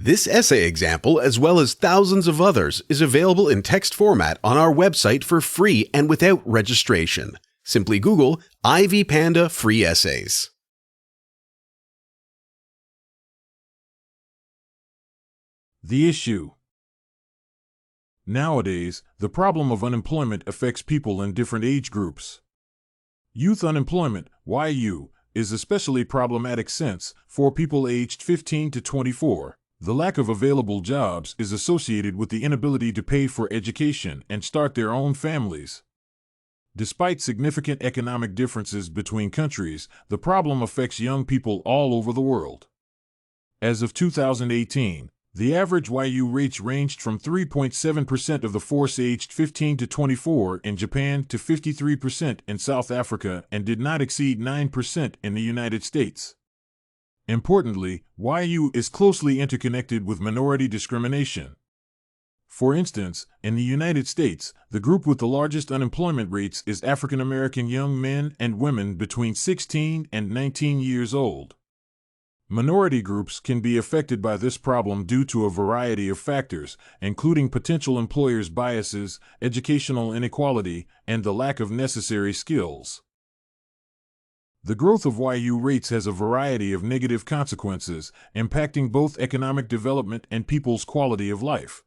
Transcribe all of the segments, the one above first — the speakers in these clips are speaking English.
This essay example, as well as thousands of others, is available in text format on our website for free and without registration. Simply Google Ivy Panda Free Essays. The issue. Nowadays, the problem of unemployment affects people in different age groups. Youth unemployment, YU, is especially problematic since, for people aged 15 to 24, the lack of available jobs is associated with the inability to pay for education and start their own families. Despite significant economic differences between countries, the problem affects young people all over the world. As of 2018, the average YU rates ranged from 3.7% of the force aged 15 to 24 in Japan to 53% in South Africa and did not exceed 9% in the United States. Importantly, YU is closely interconnected with minority discrimination. For instance, in the United States, the group with the largest unemployment rates is African American young men and women between 16 and 19 years old. Minority groups can be affected by this problem due to a variety of factors, including potential employers' biases, educational inequality, and the lack of necessary skills. The growth of YU rates has a variety of negative consequences, impacting both economic development and people's quality of life.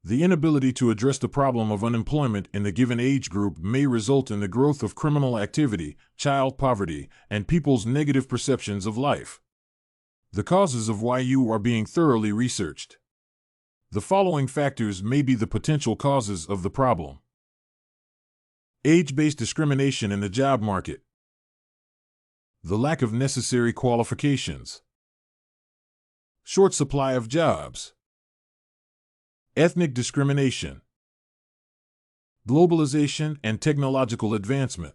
The inability to address the problem of unemployment in the given age group may result in the growth of criminal activity, child poverty, and people's negative perceptions of life. The causes of YU are being thoroughly researched. The following factors may be the potential causes of the problem. Age-based discrimination in the job market. The lack of necessary qualifications. Short supply of jobs. Ethnic discrimination. Globalization and technological advancement.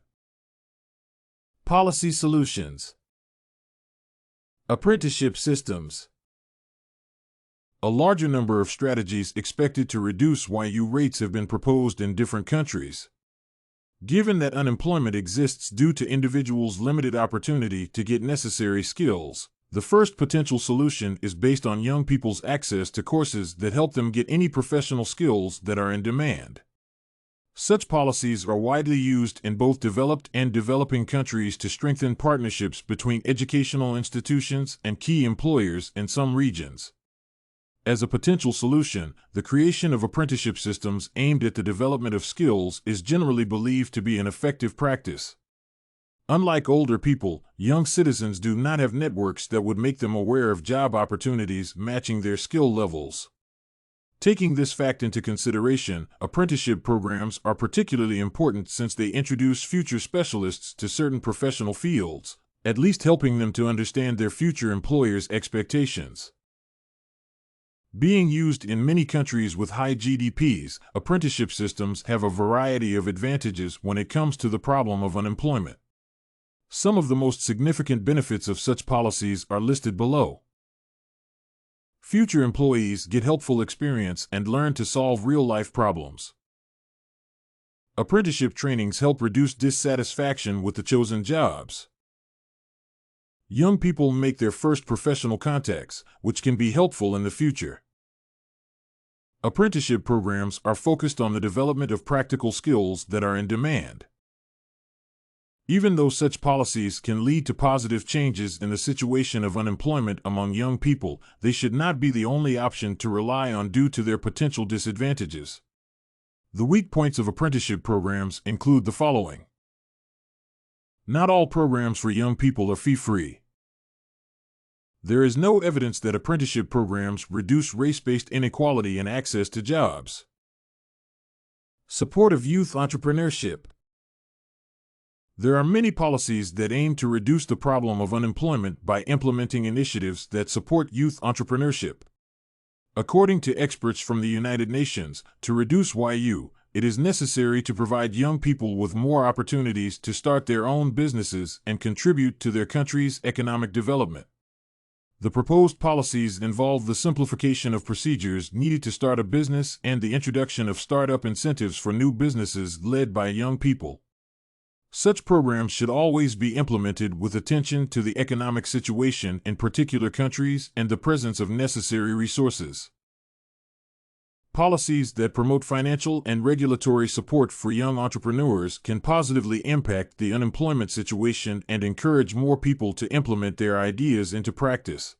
Policy solutions. Apprenticeship systems. A larger number of strategies expected to reduce YU rates have been proposed in different countries. Given that unemployment exists due to individuals' limited opportunity to get necessary skills, the first potential solution is based on young people's access to courses that help them get any professional skills that are in demand. Such policies are widely used in both developed and developing countries to strengthen partnerships between educational institutions and key employers in some regions. As a potential solution, the creation of apprenticeship systems aimed at the development of skills is generally believed to be an effective practice. Unlike older people, young citizens do not have networks that would make them aware of job opportunities matching their skill levels. Taking this fact into consideration, apprenticeship programs are particularly important since they introduce future specialists to certain professional fields, at least helping them to understand their future employers' expectations. Being used in many countries with high GDPs, apprenticeship systems have a variety of advantages when it comes to the problem of unemployment. Some of the most significant benefits of such policies are listed below. Future employees get helpful experience and learn to solve real-life problems. Apprenticeship trainings help reduce dissatisfaction with the chosen jobs. Young people make their first professional contacts, which can be helpful in the future. Apprenticeship programs are focused on the development of practical skills that are in demand. Even though such policies can lead to positive changes in the situation of unemployment among young people, they should not be the only option to rely on due to their potential disadvantages. The weak points of apprenticeship programs include the following. Not all programs for young people are fee-free. There is no evidence that apprenticeship programs reduce race-based inequality in access to jobs. Support of youth entrepreneurship. There are many policies that aim to reduce the problem of unemployment by implementing initiatives that support youth entrepreneurship. According to experts from the United Nations, to reduce YU, it is necessary to provide young people with more opportunities to start their own businesses and contribute to their country's economic development. The proposed policies involve the simplification of procedures needed to start a business and the introduction of startup incentives for new businesses led by young people. Such programs should always be implemented with attention to the economic situation in particular countries and the presence of necessary resources. Policies that promote financial and regulatory support for young entrepreneurs can positively impact the unemployment situation and encourage more people to implement their ideas into practice.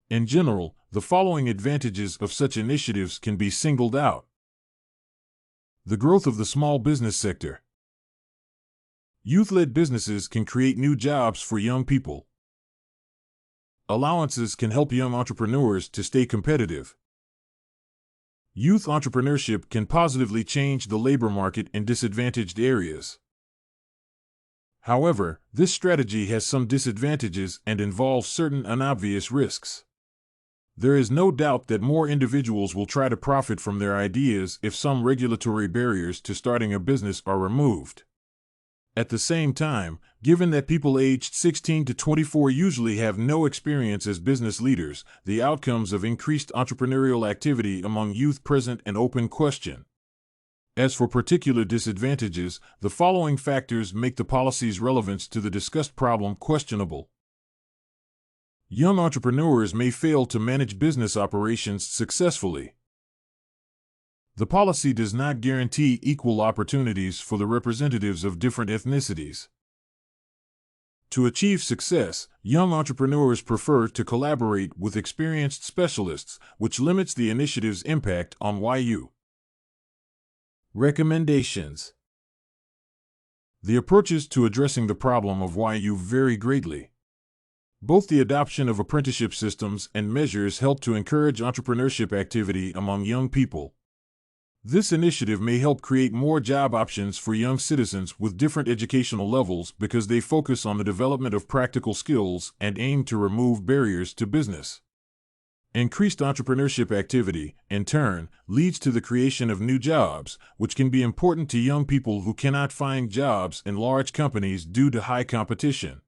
In general, the following advantages of such initiatives can be singled out. The growth of the small business sector. Youth-led businesses can create new jobs for young people. Allowances can help young entrepreneurs to stay competitive. Youth entrepreneurship can positively change the labor market in disadvantaged areas. However, this strategy has some disadvantages and involves certain unobvious risks. There is no doubt that more individuals will try to profit from their ideas if some regulatory barriers to starting a business are removed. At the same time, given that people aged 16 to 24 usually have no experience as business leaders, the outcomes of increased entrepreneurial activity among youth present an open question. As for particular disadvantages, the following factors make the policy's relevance to the discussed problem questionable. Young entrepreneurs may fail to manage business operations successfully. The policy does not guarantee equal opportunities for the representatives of different ethnicities. To achieve success, young entrepreneurs prefer to collaborate with experienced specialists, which limits the initiative's impact on YU. Recommendations. The approaches to addressing the problem of YU vary greatly. Both the adoption of apprenticeship systems and measures help to encourage entrepreneurship activity among young people. This initiative may help create more job options for young citizens with different educational levels because they focus on the development of practical skills and aim to remove barriers to business. Increased entrepreneurship activity, in turn, leads to the creation of new jobs, which can be important to young people who cannot find jobs in large companies due to high competition.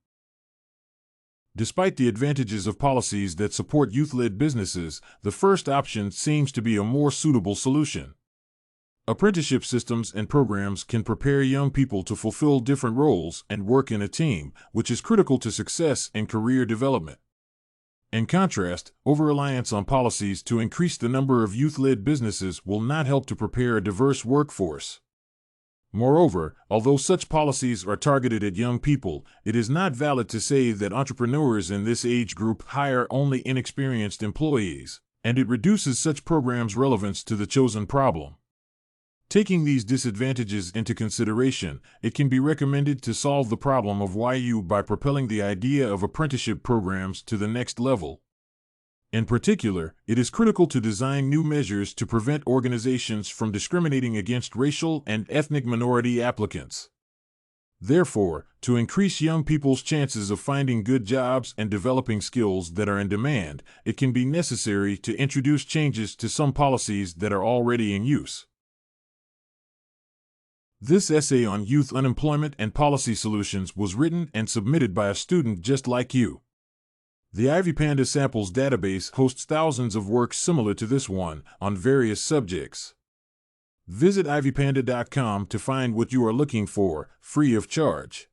Despite the advantages of policies that support youth-led businesses, the first option seems to be a more suitable solution. Apprenticeship systems and programs can prepare young people to fulfill different roles and work in a team, which is critical to success and career development. In contrast, over-reliance on policies to increase the number of youth-led businesses will not help to prepare a diverse workforce. Moreover, although such policies are targeted at young people, it is not valid to say that entrepreneurs in this age group hire only inexperienced employees, and it reduces such programs' relevance to the chosen problem. Taking these disadvantages into consideration, it can be recommended to solve the problem of YU by propelling the idea of apprenticeship programs to the next level. In particular, it is critical to design new measures to prevent organizations from discriminating against racial and ethnic minority applicants. Therefore, to increase young people's chances of finding good jobs and developing skills that are in demand, it can be necessary to introduce changes to some policies that are already in use. This essay on youth unemployment and policy solutions was written and submitted by a student just like you. The Ivy Panda Samples database hosts thousands of works similar to this one on various subjects. Visit ivypanda.com to find what you are looking for, free of charge.